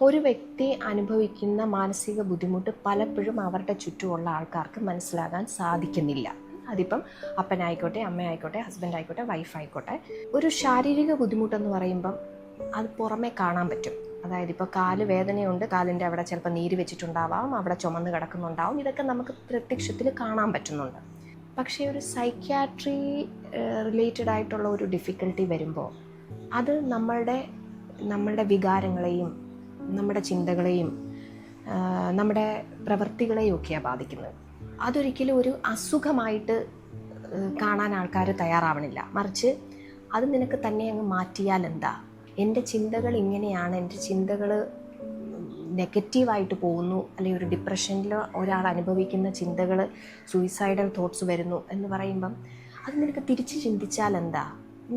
ഒരു വ്യക്തി അനുഭവിക്കുന്ന മാനസിക ബുദ്ധിമുട്ട് പലപ്പോഴും അവരുടെ ചുറ്റുമുള്ള ആൾക്കാർക്ക് മനസ്സിലാകാൻ സാധിക്കുന്നില്ല. അതിപ്പം അപ്പനായിക്കോട്ടെ, അമ്മയായിക്കോട്ടെ, ഹസ്ബൻഡ് ആയിക്കോട്ടെ, വൈഫായിക്കോട്ടെ. ഒരു ശാരീരിക ബുദ്ധിമുട്ടെന്ന് പറയുമ്പം അത് പുറമേ കാണാൻ പറ്റും. അതായത് ഇപ്പോൾ കാല് വേദനയുണ്ട്, കാലിൻ്റെ അവിടെ ചിലപ്പോൾ നീര് വെച്ചിട്ടുണ്ടാവാം, അവിടെ ചുമന്ന് കിടക്കുന്നുണ്ടാവും. ഇതൊക്കെ നമുക്ക് പ്രത്യക്ഷത്തിൽ കാണാൻ പറ്റുന്നുണ്ട്. പക്ഷേ ഒരു സൈക്യാട്രി റിലേറ്റഡ് ആയിട്ടുള്ള ഒരു ഡിഫിക്കൽട്ടി വരുമ്പോൾ അത് നമ്മളുടെ വികാരങ്ങളെയും നമ്മുടെ ചിന്തകളെയും നമ്മുടെ പ്രവൃത്തികളെയും ഒക്കെയാണ് ബാധിക്കുന്നത്. അതൊരിക്കലും ഒരു അസുഖമായിട്ട് കാണാൻ ആൾക്കാർ തയ്യാറാവണില്ല. മറിച്ച് അത് നിനക്ക് തന്നെ അങ്ങ് മാറ്റിയാൽ എന്താ, എൻ്റെ ചിന്തകൾ ഇങ്ങനെയാണ്, എൻ്റെ ചിന്തകൾ നെഗറ്റീവായിട്ട് പോകുന്നു, അല്ലെങ്കിൽ ഒരു ഡിപ്രഷനിൽ ഒരാൾ അനുഭവിക്കുന്ന ചിന്തകൾ, സൂയിസൈഡൽ തോട്ട്സ് വരുന്നു എന്ന് പറയുമ്പം അത് നിനക്ക് തിരിച്ച് ചിന്തിച്ചാൽ എന്താ,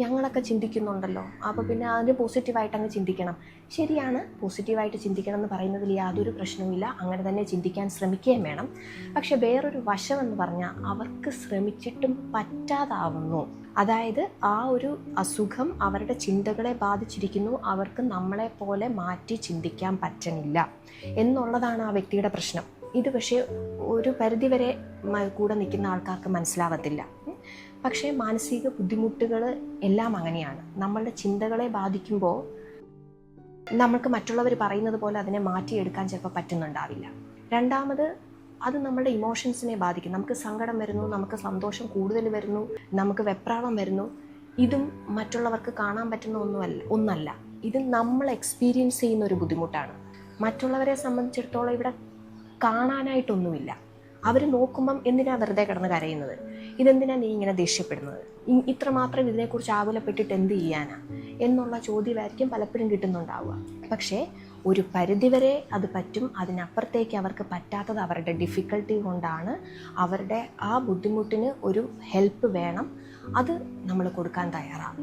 ഞങ്ങളൊക്കെ ചിന്തിക്കുന്നുണ്ടല്ലോ, അപ്പോൾ പിന്നെ അതിന് പോസിറ്റീവായിട്ട് അങ്ങ് ചിന്തിക്കണം. ശരിയാണ്, പോസിറ്റീവായിട്ട് ചിന്തിക്കണം എന്ന് പറയുന്നതിൽ യാതൊരു പ്രശ്നവുമില്ല, അങ്ങനെ തന്നെ ചിന്തിക്കാൻ ശ്രമിക്കുകയും വേണം. പക്ഷെ വേറൊരു വശം എന്ന് പറഞ്ഞാൽ അവർക്ക് ശ്രമിച്ചിട്ടും പറ്റാതാവുന്നു. അതായത് ആ ഒരു അസുഖം അവരുടെ ചിന്തകളെ ബാധിച്ചിരിക്കുന്നു, അവർക്ക് നമ്മളെ പോലെ മാറ്റി ചിന്തിക്കാൻ പറ്റണില്ല എന്നുള്ളതാണ് ആ വ്യക്തിയുടെ പ്രശ്നം. ഇത് പക്ഷേ ഒരു പരിധിവരെ കൂടെ നിൽക്കുന്ന ആൾക്കാർക്ക് മനസ്സിലാവത്തില്ല. പക്ഷേ മാനസിക ബുദ്ധിമുട്ടുകൾ എല്ലാം അങ്ങനെയാണ്. നമ്മളുടെ ചിന്തകളെ ബാധിക്കുമ്പോൾ നമ്മൾക്ക് മറ്റുള്ളവർ പറയുന്നത് പോലെ അതിനെ മാറ്റിയെടുക്കാൻ ചിലപ്പോൾ പറ്റുന്നുണ്ടാവില്ല. രണ്ടാമത് അത് നമ്മുടെ ഇമോഷൻസിനെ ബാധിക്കും. നമുക്ക് സങ്കടം വരുന്നു, നമുക്ക് സന്തോഷം കൂടുതൽ വരുന്നു, നമുക്ക് വെപ്രാളം വരുന്നു. ഇതും മറ്റുള്ളവർക്ക് കാണാൻ പറ്റുന്ന ഒന്നല്ല. ഇത് നമ്മൾ എക്സ്പീരിയൻസ് ചെയ്യുന്ന ഒരു ബുദ്ധിമുട്ടാണ്. മറ്റുള്ളവരെ സംബന്ധിച്ചിടത്തോളം ഇവിടെ കാണാനായിട്ടൊന്നുമില്ല. അവർ നോക്കുമ്പം എന്തിനാ വെറുതെ കിടന്ന് കരയുന്നത്, ഇതെന്തിനാ നീ ഇങ്ങനെ ദേഷ്യപ്പെടുന്നത്, ഇത്രമാത്രം ഇതിനെക്കുറിച്ച് ആകുലപ്പെട്ടിട്ട് എന്ത് ചെയ്യാനാ എന്നുള്ള ചോദ്യമായിരിക്കും പലപ്പോഴും കിട്ടുന്നുണ്ടാവുക. പക്ഷേ ഒരു പരിധിവരെ അത് പറ്റും. അതിനപ്പുറത്തേക്ക് അവർക്ക് പറ്റാത്തത് അവരുടെ ഡിഫിക്കൽട്ടി കൊണ്ടാണ്. അവരുടെ ആ ബുദ്ധിമുട്ടിന് ഒരു ഹെൽപ്പ് വേണം, അത് നമ്മൾ കൊടുക്കാൻ തയ്യാറാണ്.